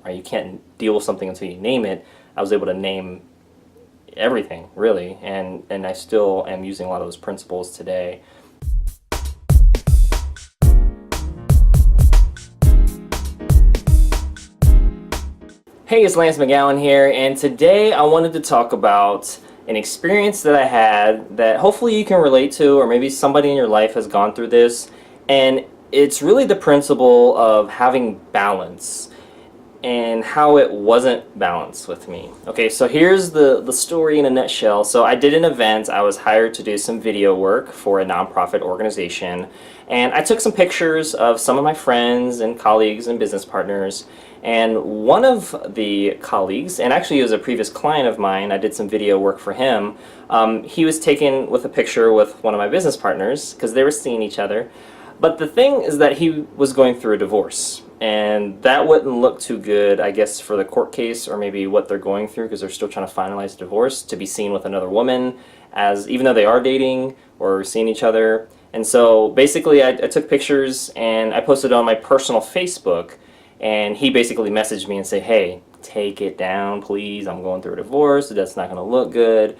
right? You can't deal with something until you name it. I was able to name everything, really, and I still am using a lot of those principles today. Hey, it's Lance McGowan here, and today I wanted to talk about an experience that I had that hopefully you can relate to, or maybe somebody in your life has gone through this, and it's really the principle of having balance and how it wasn't balanced with me. Okay, so here's the story in a nutshell. So I did an event. I was hired to do some video work for a nonprofit organization, and I took some pictures of some of my friends and colleagues and business partners. And one of the colleagues, and actually he was a previous client of mine, I did some video work for him, he was taken with a picture with one of my business partners because they were seeing each other. But the thing is that he was going through a divorce, and that wouldn't look too good, I guess, for the court case, or maybe what they're going through, because they're still trying to finalize the divorce, to be seen with another woman, as even though they are dating or seeing each other. And so basically I took pictures and I posted it on my personal Facebook, and he basically messaged me and said, hey, take it down, please. I'm going through a divorce. That's not going to look good.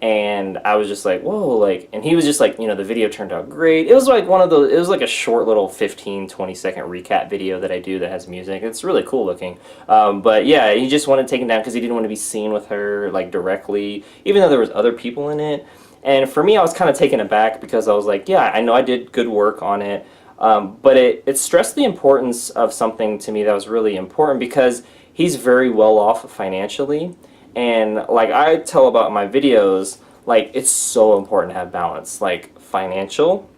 And I was just like, whoa, like, and he was just like, the video turned out great. It was like one of those, it was like a short little 15-20 second recap video that I do that has music. It's really cool looking. But yeah, he just wanted taken down because he didn't want to be seen with her, like, directly, even though there was other people in it. And for me, I was kind of taken aback because I was like, yeah, I know I did good work on it. But it stressed the importance of something to me that was really important, because he's very well off financially. And like I tell about my videos, like, it's so important to have balance, like financial,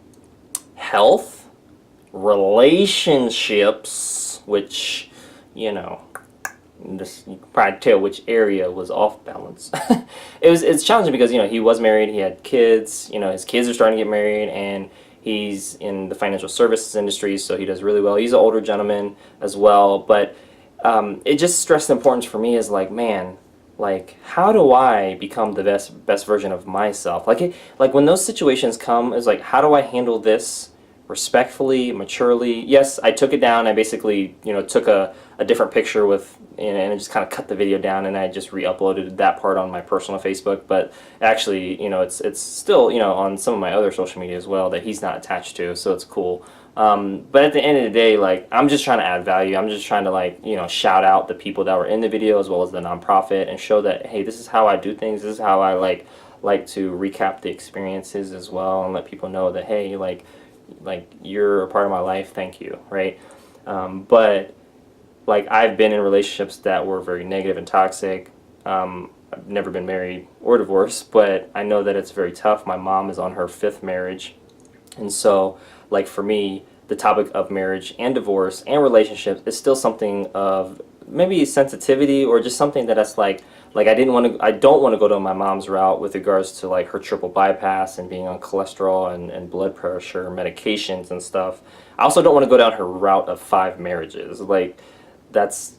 health, relationships, which, you can probably tell which area was off balance. It's challenging because, he was married, he had kids, his kids are starting to get married, and he's in the financial services industry, so he does really well. He's an older gentleman as well, but it just stressed the importance for me is like, man, like, how do I become the best version of myself? Like when those situations come, it's like, how do I handle this respectfully, maturely? Yes, I took it down. I basically, took a different picture with, and I just kind of cut the video down, and I just re-uploaded that part on my personal Facebook. But actually, it's still, on some of my other social media as well that he's not attached to, so it's cool. But at the end of the day, like, I'm just trying to add value. I'm just trying to, like, shout out the people that were in the video as well as the nonprofit, and show that, hey, this is how I do things. This is how I like to recap the experiences as well, and let people know that, hey, like you're a part of my life. Thank you, right? But like, I've been in relationships that were very negative and toxic. I've never been married or divorced, but I know that it's very tough. My mom is on her 5th marriage, and so, like, for me, the topic of marriage and divorce and relationships is still something of maybe sensitivity, or just something that that's like I don't want to go down my mom's route with regards to, like, her triple bypass and being on cholesterol and blood pressure medications and stuff. I also don't want to go down her route of 5 marriages. Like, that's,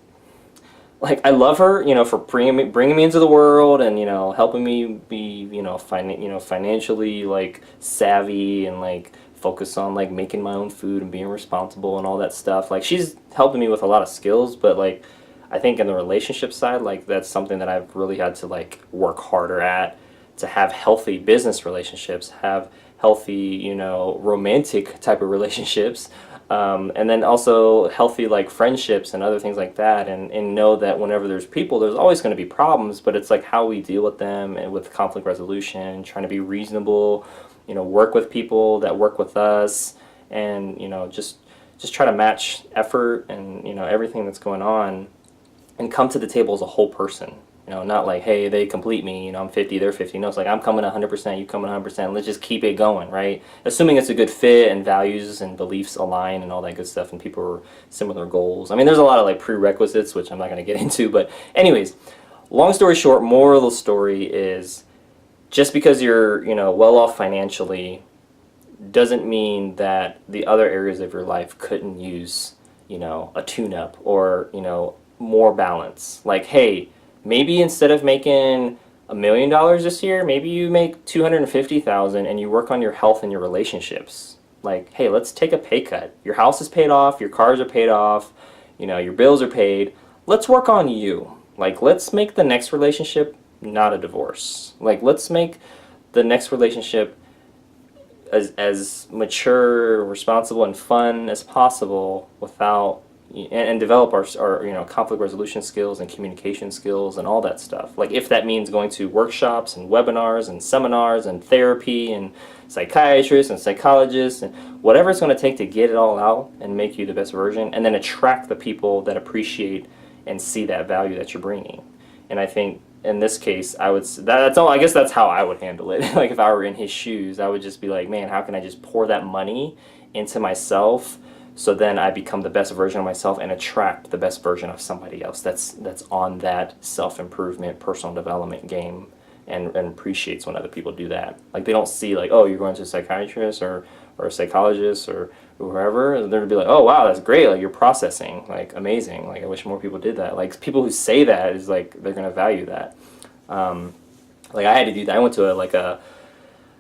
like, I love her, for bringing me into the world, and, helping me be, financially, like, savvy, and, like, focus on, like, making my own food and being responsible and all that stuff. Like, she's helping me with a lot of skills, but, like, I think in the relationship side, like, that's something that I've really had to, like, work harder at, to have healthy business relationships, have healthy, romantic type of relationships, and then also healthy, like, friendships and other things like that, and know that whenever there's people, there's always going to be problems, but it's like how we deal with them, and with conflict resolution, trying to be reasonable, work with people that work with us, and, just try to match effort and, everything that's going on, and come to the table as a whole person. Not like, hey, they complete me, I'm 50, they're 50. No, it's like, I'm coming 100%, you coming 100%, let's just keep it going, right? Assuming it's a good fit, and values and beliefs align, and all that good stuff, and people are similar goals. I mean, there's a lot of, like, prerequisites, which I'm not going to get into, but anyways, long story short, moral of the story is, just because you're, well off financially doesn't mean that the other areas of your life couldn't use, a tune-up, or, more balance. Like, hey, maybe instead of making $1 million this year, maybe you make $250,000, and you work on your health and your relationships. Like, hey, let's take a pay cut. Your house is paid off, your cars are paid off, your bills are paid. let's work on you. Like, let's make the next relationship not a divorce. Like, let's make the next relationship as mature, responsible, and fun as possible without and develop our conflict resolution skills and communication skills and all that stuff. Like, if that means going to workshops and webinars and seminars and therapy and psychiatrists and psychologists and whatever it's going to take to get it all out and make you the best version, and then attract the people that appreciate and see that value that you're bringing. And I think in this case, that's all. I guess that's how I would handle it. Like, if I were in his shoes, I would just be like, man, how can I just pour that money into myself, so then I become the best version of myself and attract the best version of somebody else that's on that self-improvement, personal development game, and appreciates when other people do that. Like, they don't see, like, oh, you're going to a psychiatrist or a psychologist or whoever. They're going to be like, oh, wow, that's great. Like, you're processing. Like, amazing. Like, I wish more people did that. Like, people who say that is like, they're going to value that. Like, I had to do that. I went to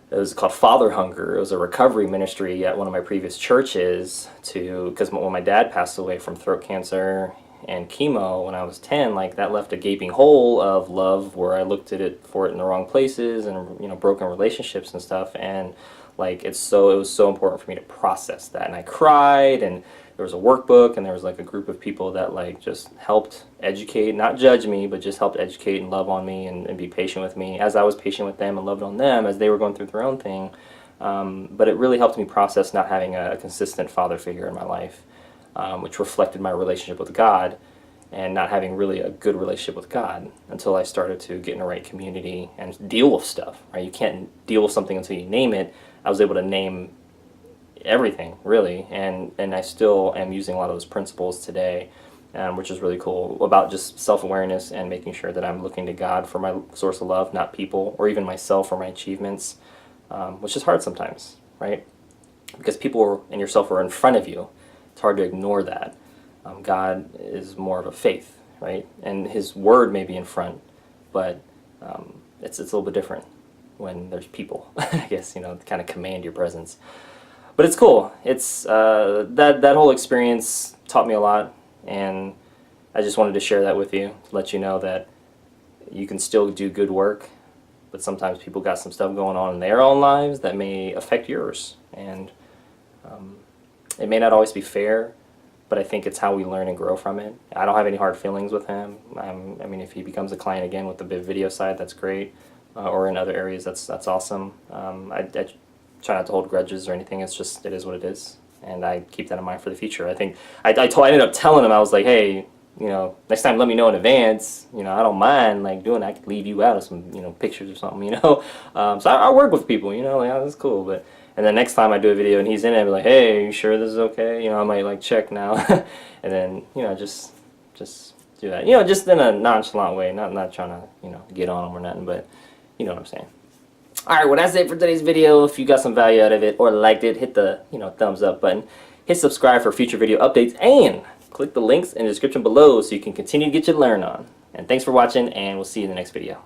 it was called Father Hunger. It was a recovery ministry at one of my previous churches because when my dad passed away from throat cancer and chemo when I was 10, like, that left a gaping hole of love where I looked at it for it in the wrong places, and broken relationships and stuff. And like, it was so important for me to process that. And I cried, and there was a workbook, and there was like a group of people that like just helped educate, not judge me, but just helped educate and love on me and be patient with me as I was patient with them and loved on them as they were going through their own thing. But it really helped me process not having a consistent father figure in my life, which reflected my relationship with God, and not having really a good relationship with God until I started to get in the right community and deal with stuff, right? You can't deal with something until you name it. I was able to name everything, really, and I still am using a lot of those principles today, which is really cool, about just self-awareness and making sure that I'm looking to God for my source of love, not people, or even myself for my achievements, which is hard sometimes, right? Because people and yourself are in front of you. It's hard to ignore that. God is more of a faith, right? And His Word may be in front, but it's a little bit different when there's people, I guess, kind of command your presence. But it's cool. It's that whole experience taught me a lot, and I just wanted to share that with you, to let you know that you can still do good work, but sometimes people got some stuff going on in their own lives that may affect yours, and it may not always be fair, but I think it's how we learn and grow from it. I don't have any hard feelings with him. I mean, if he becomes a client again with the video side, that's great, or in other areas, that's awesome. I try not to hold grudges or anything. It's just, it is what it is, and I keep that in mind for the future. I think I ended up telling him, I was like, hey, next time let me know in advance. I don't mind like doing that. I could leave you out of some pictures or something. So I work with people. Like, oh, that's cool. But and then next time I do a video and he's in it, I'll be like, hey, are you sure this is okay? I might like check now, and then just do that. Just in a nonchalant way, not trying to get on him or nothing, but you know what I'm saying. Alright, well, that's it for today's video. If you got some value out of it or liked it, hit the thumbs up button. Hit subscribe for future video updates, and click the links in the description below so you can continue to get your learn on. And thanks for watching, and we'll see you in the next video.